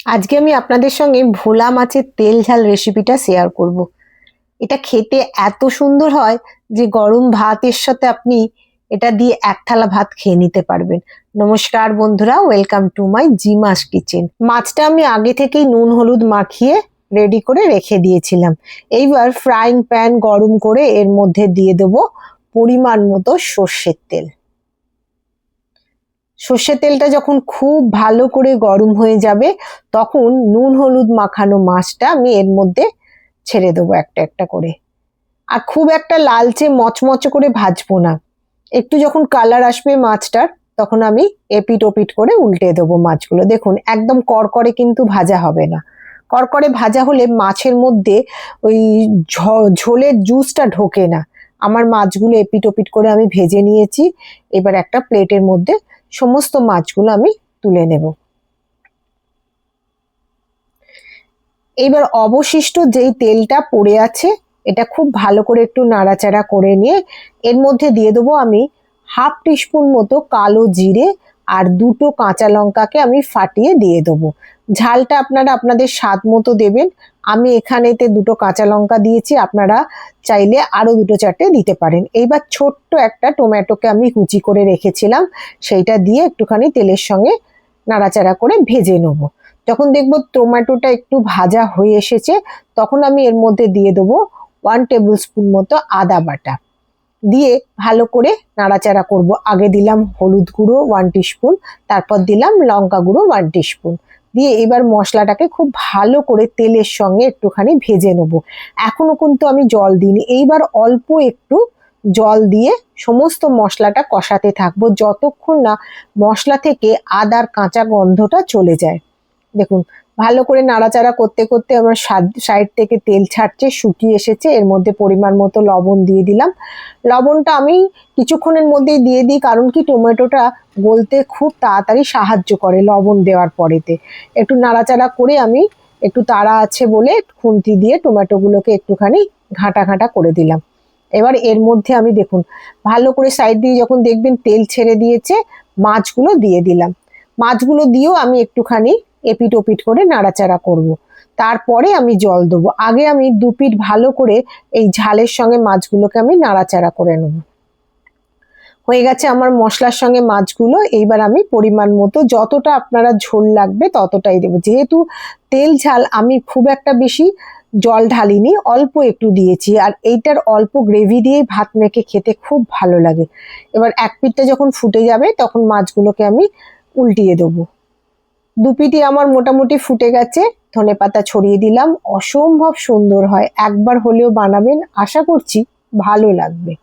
আজকে আমি আপনাদের সঙ্গে ভোলা মাছের তেল ঝাল রেসিপিটা শেয়ার করব। এটা খেতে এত সুন্দর হয় যে গরম ভাতের সাথে আপনি এটা দিয়ে এক থালা ভাত খেয়ে নিতে পারবেন। নমস্কার বন্ধুরা, ওয়েলকাম টু মাই জিমাস কিচেন। মাছটা আমি আগে থেকেই নুন হলুদ মাখিয়ে রেডি করে রেখে দিয়েছিলাম। এইবার ফ্রাইং প্যান গরম করে এর মধ্যে দিয়ে দেবো পরিমাণ মতো সর্ষের তেল। সর্ষের তেলটা যখন খুব ভালো করে গরম হয়ে যাবে তখন নুন হলুদ মাখানো মাছটা আমি এর মধ্যে ছেড়ে দেবো একটা একটা করে। আর খুব একটা লালচে মচমচে করে ভাজবো না, একটু যখন কালার আসবে মাছটার তখন আমি এপিট ওপিট করে উল্টে দেবো মাছগুলো। দেখুন একদম কড়কড়ে কিন্তু ভাজা হবে না। কড়কড়ে ভাজা হলে মাছের মধ্যে ওই ঝোলের জুসটা ঢোকে না। আমার মাছগুলো এপিট ওপিট করে আমি ভেজে নিয়েছি। এবার একটা প্লেটের মধ্যে সমস্ত মাছগুলো আমি তুলে নেব। এবার অবশিষ্ট যেই তেলটা পড়ে আছে এটা খুব ভালো করে একটু নাড়াচাড়া করে নিয়ে এর মধ্যে দিয়ে দেবো আমি হাফ টিস্পুন মতো কালো জিরে আর দুটো কাঁচা লঙ্কাকে আমি ফাটিয়ে দিয়ে দেবো। ঝালটা আপনারা আপনাদের স্বাদ মতো দেবেন। আমি এখানেতে দুটো কাঁচা লঙ্কা দিয়েছি, আপনারা চাইলে আরো দুটো চারটে দিতে পারেন। এইবার ছোট্ট একটা টমেটোকে আমি কুচি করে রেখেছিলাম, সেইটা দিয়ে একটুখানি তেলের সঙ্গে নাড়াচাড়া করে ভেজে নেবো। যখন দেখবো টমেটোটা একটু ভাজা হয়ে এসেছে তখন আমি এর মধ্যে দিয়ে দেবো 1 টেবিল স্পুন মতো আদা বাটা দিয়ে ভালো করে নাড়াচাড়া করব। আগে দিলাম হলুদ গুঁড়ো 1 টিস্পুন, তারপর দিলাম লঙ্কা গুঁড়ো 1 টিস্পুন দিয়ে এবার মশলাটাকে খুব ভালো করে তেলের সঙ্গে একটুখানি ভেজে নেব। এখনো কিন্তু আমি জল দিইনি। এইবার অল্প একটু জল দিয়ে সমস্ত মশলাটা কষাতে থাকবো যতক্ষণ না মশলা থেকে আদার কাঁচা গন্ধটা চলে যায়। দেখুন ভালো করে নাড়াচাড়া করতে করতে আমার সাইড থেকে তেল ছাড়ছে, শুকিয়ে এসেছে। এর মধ্যে পরিমাণ মতো লবণ দিয়ে দিলাম। লবণটা আমি কিছুক্ষণের মধ্যেই দিয়ে দিই, কারণ কি টমেটোটা গলতে খুব তাড়াতাড়ি সাহায্য করে লবণ দেওয়ার পরেতে। একটু নাড়াচাড়া করে আমি একটু তাড়া আছে বলে খুন্তি দিয়ে টমেটোগুলোকে একটুখানি ঘাঁটা ঘাঁটা করে দিলাম। এবার এর মধ্যে আমি দেখুন ভালো করে সাইড দিয়ে যখন দেখবেন তেল ছেড়ে দিয়েছে মাছগুলো দিয়ে দিলাম। মাছগুলো দিয়েও আমি একটুখানি এপিট ওপিট করে নাড়াচাড়া করব। তারপরে আমি জল দেবো। আগে আমি দুপিট ভালো করে এই ঝালের সঙ্গে মাছগুলোকে আমি নাড়াচাড়া করে নেব। হয়ে গেছে আমার মশলার সঙ্গে মাছগুলো। এইবার আমি পরিমাণ মতো যতটা আপনারা ঝোল লাগবে ততটাই দেবো। যেহেতু তেল ঝাল আমি খুব একটা বেশি জল ঢালিনি, অল্প একটু দিয়েছি। আর এইটার অল্প গ্রেভি দিয়ে ভাত মেখে খেতে খুব ভালো লাগে। এবার এক পিঠটা যখন ফুটে যাবে তখন মাছগুলোকে আমি উল্টিয়ে দেবো। দুপিটি আমার মোটামুটি ফুটে গেছে, ধনেপাতা ছড়িয়ে দিলাম। অসম্ভব সুন্দর হয়, একবার হলেও বানাবেন, আশা করছি ভালো লাগবে।